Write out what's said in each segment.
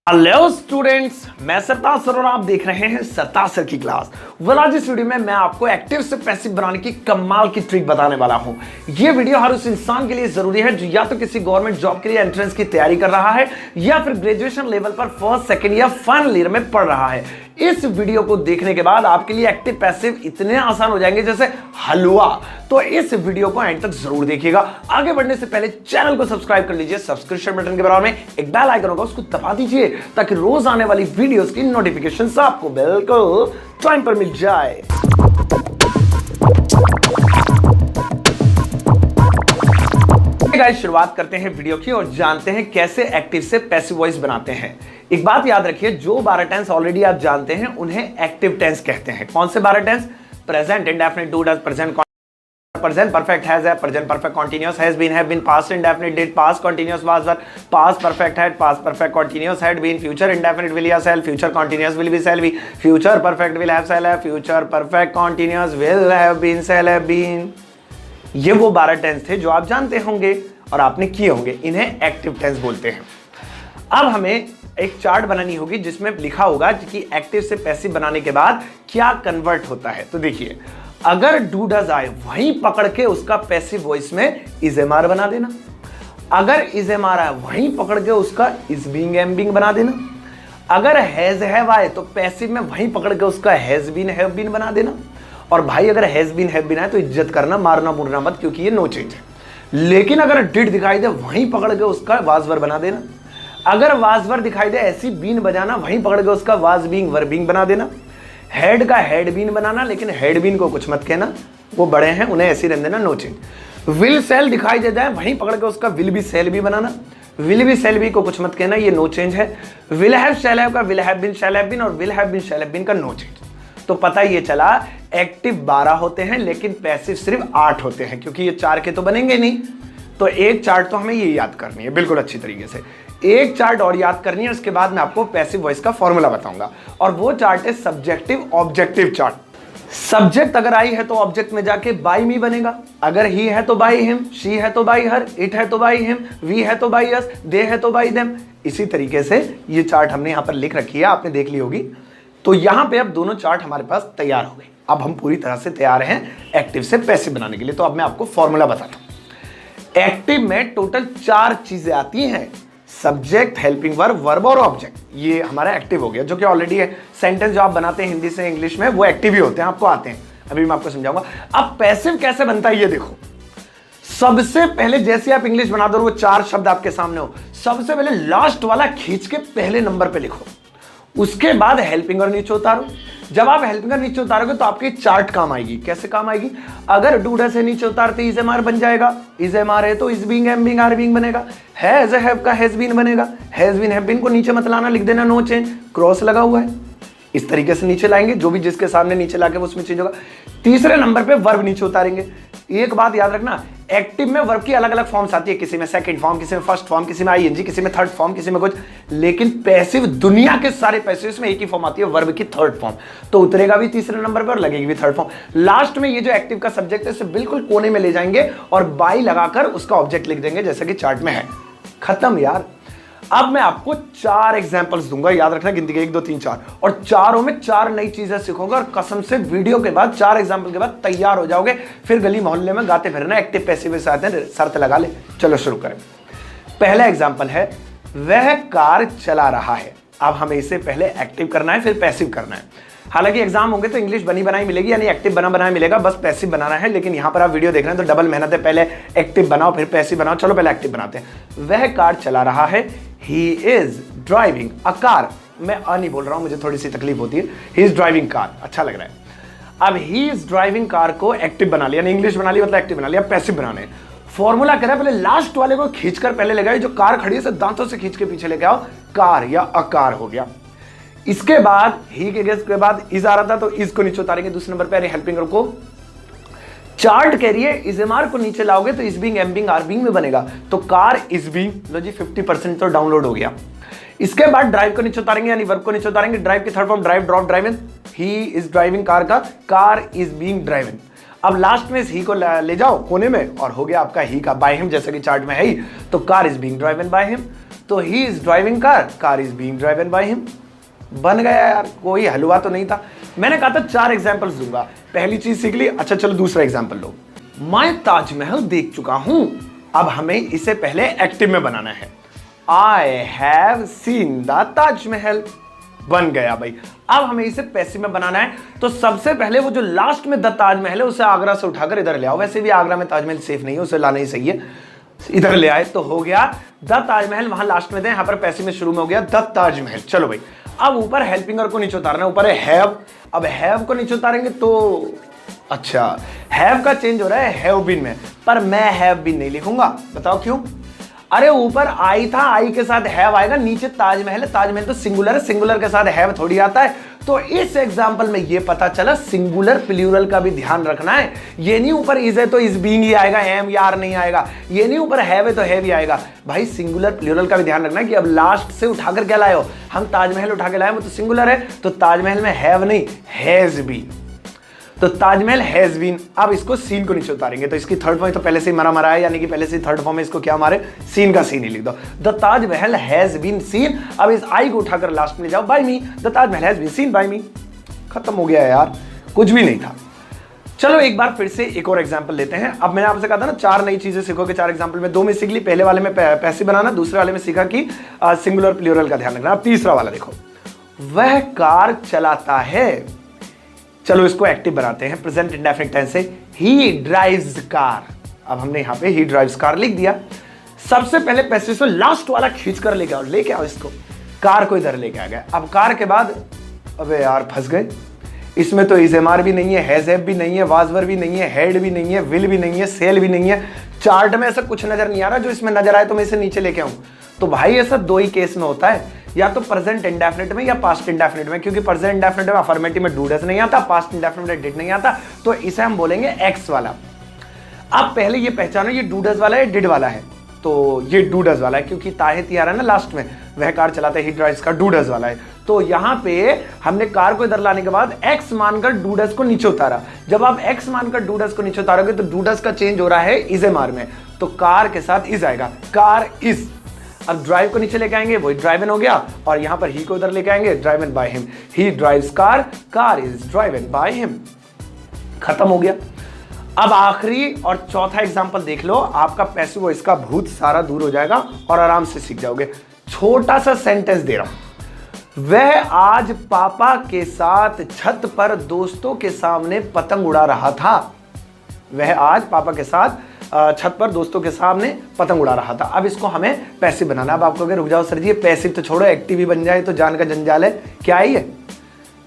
Hello students, मैं सरताज sir और आप देख रहे हैं सरताज सर की क्लास। आज इस वीडियो में मैं आपको एक्टिव से पैसिव बनाने की कमाल की ट्रिक बताने वाला हूं। ये वीडियो हर उस इंसान के लिए जरूरी है जो या तो किसी गवर्नमेंट जॉब के लिए एंट्रेंस की तैयारी कर रहा है या फिर ग्रेजुएशन लेवल पर फर्स्ट, सेकंड या फाइनल ईयर में पढ़ रहा है। इस वीडियो को देखने के बाद आपके लिए एक्टिव पैसिव इतने आसान हो जाएंगे जैसे हलवा। तो इस वीडियो को एंड तक जरूर देखिएगा। आगे बढ़ने से पहले चैनल को सब्सक्राइब कर लीजिए। सब्सक्रिप्शन बटन के बराबर में एक बेल आइकन होगा, उसको दबा दीजिए ताकि रोज आने वाली वीडियोस की नोटिफिकेशन आपको बिल्कुल टाइम पर मिल जाए। गाइस, शुरुआत करते हैं वीडियो की और जानते हैं कैसे एक्टिव से पैसिव वॉइस बनाते हैं। एक बात याद रखिए, जो 12 टेंस ऑलरेडी आप जानते हैं उन्हें एक्टिव टेंस कहते हैं। कौन से 12 tense? Present, indefinite, do, does, present perfect, has, है, present perfect continuous, has been, have been, past indefinite, did, past continuous, was, were, past perfect had, past perfect continuous had been, future indefinite will या shall, future continuous will be, shall be, future perfect will have, shall have, future perfect continuous will have been, shall have been. ये वो 12 tense थे जो आप जानते होंगे और आपने किए होंगे। इन्हें एक्टिव टेंस बोलते हैं। अब हमें एक चार्ट बनानी होगी जिसमें लिखा होगा कि एक्टिव से पैसिव बनाने के बाद क्या कन्वर्ट होता है। तो देखिए, अगर डू डज आए वहीं पकड़ के उसका पैसिव वॉइस में इज एम आर बना देना। अगर इज एम आर आए वहीं पकड़ के उसका इज बीइंग एम बीइंग बना देना। अगर हैज हैव आए तो पैसिव में वहीं पकड़ के उसका हैज बीन हैव बीन बना देना। और भाई अगर हैज बीन हैव बीन आए तो इज्जत करना, मारना मुरना मत, क्योंकि ये नो चेंज है। लेकिन अगर डिड दिखाई दे वहीं पकड़ के उसका वाज वर बना देना। अगर वाज वर दिखाई दे ऐसी बीन बजाना, वहीं पकड़ के उसका वाज बीइंग वर बीइंग बना देना। हेड का हेड बीन बनाना, लेकिन हेड बीन को कुछ मत कहना, वो बड़े हैं उन्हें ऐसे रहने देना, नो चेंज। विल सेल दिखाई दे जाए वहीं पकड़ के उसका विल बी सेल बी बनाना। विल बी सेल बी को कुछ मत कहना, ये नो चेंज है। विल हैव शैल हैव का will have been shall have been और will have been shall have been का नो चेंज। तो पता ये चला एक्टिव 12 होते हैं लेकिन पैसिव सिर्फ 8 होते हैं, क्योंकि ये 4 के तो बनेंगे नहीं। तो एक चार्ट तो हमें ये याद करनी है बिल्कुल अच्छी तरीके से। एक चार्ट और याद करनी है, उसके बाद मैं आपको पैसिव वॉइस का फॉर्मूला बताऊंगा। और वो चार्ट है सब्जेक्टिव ऑब्जेक्टिव चार्ट। सब्जेक्ट अगर आई है तो ऑब्जेक्ट में जाके बाय मी बनेगा। अगर ही है तो बाय हिम, शी है तो बाय हर, इट है तो बाय हिम, वी है तो बाय अस, दे है तो बाय देम। इसी तरीके से ये चार्ट हमने यहां पर लिख रखी है, आपने देख ली होगी। तो यहां पे अब दोनों चार्ट हमारे पास तैयार हो गए। अब हम पूरी तरह से तैयार हैं एक्टिव से पैसिव बनाने के लिए। तो अब मैं आपको फॉर्मूला बताता हूं। एक्टिव में टोटल 4 चीजें आती हैं, सब्जेक्ट, हेल्पिंग वर्ब, वर्ब और ऑब्जेक्ट। ये हमारा एक्टिव हो गया, जो कि ऑलरेडी है। सेंटेंस जो आप बनाते हैं हिंदी से इंग्लिश में वो एक्टिव ही होते हैं, आपको आते हैं, अभी मैं आपको समझाऊंगा। अब पैसिव कैसे बनता है ये देखो। सबसे पहले जैसे आप इंग्लिश बना दो, वो 4 शब्द आपके सामने हो, सबसे पहले लास्ट वाला खींच के पहले नंबर पे लिखो। उसके बाद हेल्पिंग और नीचे उतारो। जब आप हेल्पिंग और नीचे उतारोगे तो आपकी चार्ट काम आएगी। कैसे काम आएगी? अगर डूडा से नीचे उतारते इज एम आर बन जाएगा। इज एम आर है तो is being am being are being बनेगा। हैज हैव का हैज बीन बनेगा। हैज बीन हैव बीन को नीचे मत लाना, लिख देना नो चेंज, क्रॉस लगा हुआ है। इस तरीके से नीचे लाएंगे, जो भी जिसके सामने नीचे लाके उसमें चेंज होगा। तीसरे नंबर पे वर्ब नीचे उतारेंगे। एक बात याद रखना, एक्टिव में वर्ब की अलग अलग फॉर्म्स आती है, किसी में सेकंड फॉर्म, किसी में फर्स्ट फॉर्म, किसी में आईएनजी, किसी में थर्ड फॉर्म, किसी में कुछ। लेकिन पैसिव, दुनिया के सारे पैसिव में एक ही फॉर्म आती है, वर्ब की थर्ड फॉर्म। तो उतरेगा भी तीसरे नंबर पर और लगेगी भी थर्ड फॉर्म। लास्ट में ये जो एक्टिव का सब्जेक्ट है इसे बिल्कुल कोने में ले जाएंगे और बाई लगाकर उसका ऑब्जेक्ट लिख देंगे जैसे कि चार्ट में है। खत्म यार। अब मैं आपको 4 एग्जांपल्स दूंगा, याद रखना, गिनती के 1 2 3 4, और चारों में 4 नई चीजें सीखोगे और कसम से वीडियो के बाद 4 एग्जांपल के बाद तैयार हो जाओगे। फिर गली मोहल्ले में गाते फिरना एक्टिव पैसिव के साथ शर्त लगा ले। चलो शुरू करें। पहला एग्जांपल है, वह कार चला रहा है। अब हमें इसे पहले एक्टिव करना है फिर पैसिव करना है। हालांकि एग्जाम होंगे तो इंग्लिश बनी बनाई मिलेगी, यानी एक्टिव बना बनाया मिलेगा, बस पैसिव बनाना है। लेकिन यहां पर आप वीडियो देख रहे हैं तो डबल मेहनत है, पहले एक्टिव बनाओ फिर पैसिव बनाओ। चलो पहले एक्टिव बनाते हैं। वह कार चला रहा है। ही इज ड्राइविंग अ कार। मैं नहीं बोल रहा हूं, मुझे थोड़ी सी तकलीफ होती है। ही इज ड्राइविंग कार, अच्छा लग रहा है। अब ही इज ड्राइविंग कार को एक्टिव बना लिया, यानी इंग्लिश बना लिया, मतलब एक्टिव बना लिया। पैसिव बनाने फॉर्मूला करें, पहले लास्ट वाले को खींचकर पहले ले गए, जो कार खड़ी है दांतों से खींच के पीछे लेके आओ, कार या अकार हो गया। इसके बाद ही के गेस के बाद इज आ रहा था तो इज को नीचे उतारेंगे दूसरे नंबर पे, हेल्पिंग को। चार्ट कह रही है इज एम आर को नीचे लाओगे तो is being am being are being में बनेगा। तो कार इज बीइंग, लो जी 50% तो डाउनलोड हो गया। इसके बाद ड्राइव को नीचे उतारेंगे, यानी वर्ब को नीचे उतारेंगे। ड्राइव की third form drive, drop, driving. He is driving car का कार इज बीइंग ड्राइविंग। अब लास्ट में इस ही को ले जाओ कोने में और हो गया आपका ही का बाय हिम, जैसे कि चार्ट में है ही। तो car is being driven by him. तो he is driving car is being driven by him. बन गया यार, कोई हलवा तो नहीं था। मैंने कहा था 4 एग्जाम्पल्स दूंगा, पहली चीज सीख ली। अच्छा चलो दूसरा एग्जाम्पल लो। मैं ताजमहल देख चुका हूं, अब हमें इसे पहले एक्टिव में बनाना है। I have seen the Taj Mahal. बन गया भाई। अब हमें इसे पैसिव में बनाना है, तो सबसे पहले वो जो लास्ट में द ताजमहल है उसे आगरा से उठाकर इधर ले आओ। वैसे भी आगरा में ताजमहल सेफ नहीं है, उसे लाना ही सही है। इधर ले आए तो हो गया द ताजमहल, वहां लास्ट में थे, यहां पर पैसिव में शुरू में हो गया द ताजमहल। चलो भाई, अब ऊपर हेल्पिंग को नीचे उतारना है। ऊपर है हैव, अब हैव को नीचे उतारेंगे तो अच्छा हैव का चेंज हो रहा है हैव बीन में, पर मैं हैव बीन नहीं लिखूंगा। बताओ क्यों? अरे ऊपर आई था, आई के साथ हैव आएगा, नीचे ताजमहल है, ताजमहल तो सिंगुलर है, सिंगुलर के साथ हैव थोड़ी आता है। तो इस एग्जांपल में ये पता चला सिंगुलर प्लूरल का भी ध्यान रखना है। ये नहीं ऊपर इज है तो इज बीइंग ही आएगा, एम या आर नहीं आएगा। ये नहीं ऊपर हैव है तो हैव ही आएगा। भाई सिंगुलर प्लूरल का भी ध्यान रखना है कि अब लास्ट से उठाकर क्या लाए हो। हम ताजमहल उठा के लाए, वो तो सिंगुलर है, तो ताजमहल में हैव नहीं हैज बीन, तो ताजमहल हैज बीन। अब इसको सीन को नीचे उतारेंगे, तो इसकी थर्ड फॉर्म तो पहले से ही मरा है, यानी कि पहले से थर्ड फॉर्म में इसको क्या मारे, सीन का सीन ही लिख दो। The Taj Mahal has been seen. अब इस आई को उठाकर लास्ट में ले जाओ, by me, the Taj Mahal has been seen by me. खत्म हो गया यार, कुछ भी नहीं था। चलो एक बार फिर से एक और एग्जांपल लेते हैं। अब मैंने आपसे कहा था ना 4 नई चीजें सीखोगे 4 एग्जांपल में, 2 में सीख ली। पहले वाले में पैसिव बनाना, दूसरे वाले में सीखा कि सिंगुलर प्लूरल का ध्यान रखना। अब तीसरा वाला देखो, वह कार चलाता है। चलो इसको एक्टिव बनाते हैं प्रेजेंट इंडेफिनिट टेंस से, ही ड्राइव्स कार। अब हमने यहां पे ही ड्राइव्स कार लिख दिया। सबसे पहले पैसिव से लास्ट वाला खींच कर लेके आओ इसको, कार को इधर लेके आ गया। अब कार के बाद अबे यार फंस गए, इसमें तो इज एम आर भी नहीं है, हैज हैव भी नहीं है, वाजवर भी नहीं है, हेड भी नहीं है, विल भी नहीं है, सेल भी नहीं है। चार्ट में ऐसा कुछ नजर नहीं आ रहा, जो इसमें नजर आए तो मैं इसे नीचे लेके आऊं। तो भाई ऐसा 2 ही केस में होता है, या तो प्रेजेंट इंडेफिनिट में या पास्ट इंडेफिनिट में, क्योंकि प्रेजेंट इंडेफिनिट में अफर्मेटिव में डू डज नहीं आता, पास्ट इंडेफिनिट में डिड नहीं आता, तो इसे हम बोलेंगे एक्स वाला। अब पहले ये पहचानो ये डू डज वाला है, डिड वाला है। तो ये डू डज वाला है, क्योंकि ताहे ती आ रहा है ना लास्ट में, वह कार चलाता है, ही ड्राइव्स का डू डज वाला है। तो यहां पे हमने कार को इधर लाने के बाद एक्स मानकर डू डज को नीचे उतारा। जब आप एक्स मानकर डू डज को नीचे उतारोगे तो डू डज का चेंज हो रहा है इज एम आर में, तो कार के साथ इज आएगा, कार इज। अब ड्राइव को नीचे लेके आएंगे, वही ड्राइवन हो गया, और यहां पर ही को इधर लेके आएंगे, driven by him, he drives car, car is driven by him. खत्म हो गया। अब आखिरी और चौथा एग्जांपल देख लो, आपका पैसिव वॉइस का भूत सारा दूर हो जाएगा और आराम से सीख जाओगे। छोटा सा सेंटेंस दे रहा हूं, वह आज पापा के साथ छत पर दोस्तों के सामने पतंग उड़ा रहा था। वह आज पापा के साथ छत पर दोस्तों के सामने पतंग उड़ा रहा था। अब इसको हमें पैसिव बनाना। अब आपको रुक जाओ सर जी, पैसिव तो छोड़ो, एक्टिव ही बन जाए तो जान का जंजाल है, क्या है ये?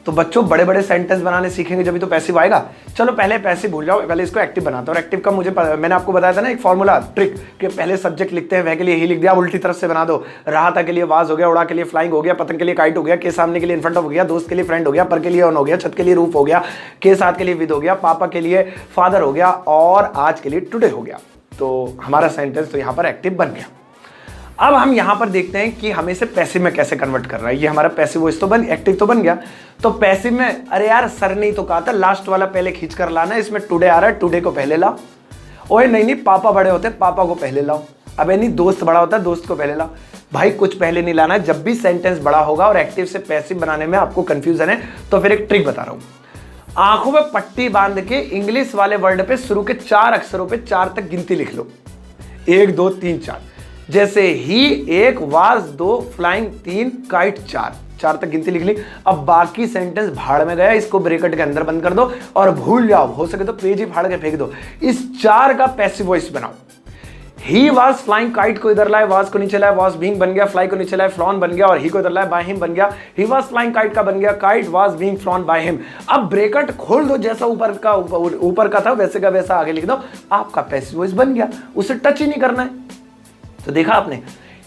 तो बच्चों बड़े बड़े सेंटेंस बनाने सीखेंगे जब तो पैसिव आएगा। चलो पहले पैसिव भूल जाओ, पहले इसको एक्टिव बनाते हैं। और एक्टिव का मैंने आपको बताया था ना एक फॉर्मूला ट्रिक, कि पहले सब्जेक्ट लिखते हैं, वह के लिए ही लिख दिया, उल्टी तरफ से बना दो। रहा था के लिए वाज हो गया, उड़ा के लिए फ्लाइंग हो गया, पतंग के लिए काइट हो गया, के सामने के लिए इनफ्रंट हो गया, दोस्त के लिए फ्रेंड हो गया, पर के लिए ऑन हो गया, छत के लिए रूफ हो गया, के साथ के लिए विद हो गया, पापा के लिए फादर हो गया, और आज के लिए टुडे हो गया। तो हमारा सेंटेंस तो यहाँ पर एक्टिव बन गया। अब हम यहां पर देखते हैं कि हमें इसे पैसिव में कैसे कन्वर्ट कर रहा है। ये हमारा पैसिव वॉइस तो एक्टिव तो बन गया। तो पैसिव में अरे यार सर नहीं तो कहा था लास्ट वाला पहले खींच कर लाना है, इसमें टुडे आ रहा है, टुडे को पहले लाओ। ओए नहीं पापा बड़े होते पापा को पहले लाओ। अब नहीं दोस्त बड़ा होता है दोस्त को पहले लाओ। भाई कुछ पहले नहीं लाना है। जब भी सेंटेंस बड़ा होगा और एक्टिव से पैसिव बनाने में आपको कंफ्यूजन है तो फिर एक ट्रिक बता रहा हूं। आंखों में पट्टी बांध के इंग्लिश वाले वर्ड पे शुरू के 4 अक्षरों पे 4 तक गिनती लिख लो, 1 2 3 4। जैसे ही 1, वाज 2, फ्लाइंग 3, काइट 4 तक गिनती लिख ली। अब बाकी सेंटेंस भाड़ में गया, इसको ब्रैकेट के अंदर बंद कर दो और भूल जाओ, हो सके तो पेज ही फाड़ के फेंक दो। इस 4 का पैसिव वॉइस बनाओ। ही वाज फ्लाइंग, काइट को इधर लाए, वाज को नीचे लाए, वाज बीइंग बन गया, फ्लाई को नीचे लाए, फ्लॉन बन गया, और ही को इधर लाए, बाय हिम बन गया। ही वाज फ्लाइंग काइट का बन गया, kite was being flown by him. अब ब्रैकेट खोल दो, जैसा ऊपर का था वैसे का वैसा आगे लिख दो, आपका पैसिव वॉइस बन गया, उसे टच ही नहीं करना है। तो देखा आपने,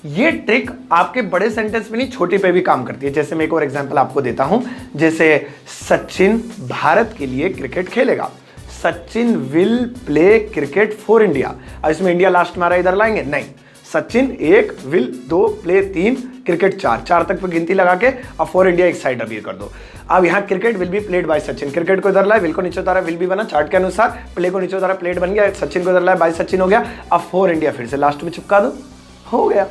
ये ट्रिक आपके बड़े सेंटेंस में नहीं छोटे पे भी काम करती है। जैसे मैं एक और एग्जांपल आपको देता हूं, जैसे सचिन भारत के लिए क्रिकेट खेलेगा, Sachin will play cricket for India. अब इसमें इंडिया लास्ट में आ रहा है, इधर लाएंगे नहीं, सचिन 1, विल 2, प्ले 3, क्रिकेट 4 तक पे गिनती लगा के अब फॉर इंडिया एक साइड अभी कर दो। अब यहाँ cricket will be played by Sachin, cricket को इधर लाए, विल को नीचे उतारा, विल भी बना चार्ट के अनुसार, प्ले को नीचे उतारा, प्लेड बन गया, सचिन को इधर लाए, बाय सचिन हो गया। अब फॉर इंडिया फिर से लास्ट में चिपका दो, हो गया।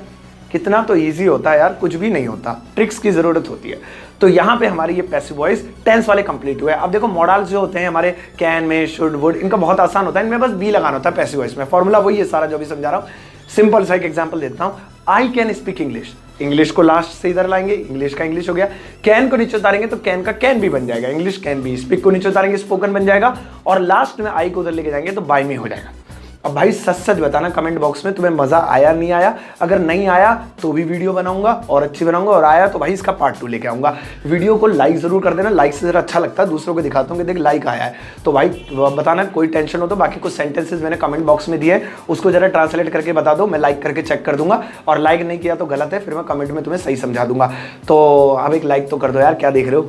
कितना तो ईजी होता है यार, कुछ भी नहीं होता, ट्रिक्स की जरूरत होती है। तो यहाँ पे हमारी ये पैसिव वॉइस टेंस वाले कंप्लीट हुए। अब देखो मॉडल्स जो होते हैं हमारे कैन में, शुड, वुड, इनका बहुत आसान होता है, इनमें बस बी लगाना होता है पैसिव वॉइस में। फॉर्मूला वही है सारा जो भी समझा रहा हूँ। सिंपल सा एक एग्जांपल देता हूँ, I can speak English, English को लास्ट से इधर लाएंगे, इंग्लिश का इंग्लिश हो गया। कैन को नीचे उतारेंगे तो कैन का कैन भी बन जाएगा, इंग्लिश कैन भी। स्पीक को नीचे उतारेंगे, स्पोकन बन जाएगा। और लास्ट में आई को उधर लेके जाएंगे तो बाय में हो जाएगा। अब भाई सच सच बताना कमेंट बॉक्स में, तुम्हें मजा आया नहीं आया? अगर नहीं आया तो भी वीडियो बनाऊंगा और अच्छी बनाऊंगा, और आया तो भाई इसका पार्ट 2 लेके आऊंगा। वीडियो को लाइक जरूर कर देना, लाइक से जरा अच्छा लगता है, दूसरों को दिखाता हूँ कि देख लाइक आया है। तो भाई बताना, कोई टेंशन हो तो बाकी कुछ सेंटेंसेस मैंने कमेंट बॉक्स में दिए, उसको जरा ट्रांसलेट करके बता दो, मैं लाइक करके चेक कर दूंगा। और लाइक नहीं किया तो गलत है, फिर मैं कमेंट में तुम्हें सही समझा दूंगा। तो अब एक लाइक तो कर दो यार, क्या देख रहे हो।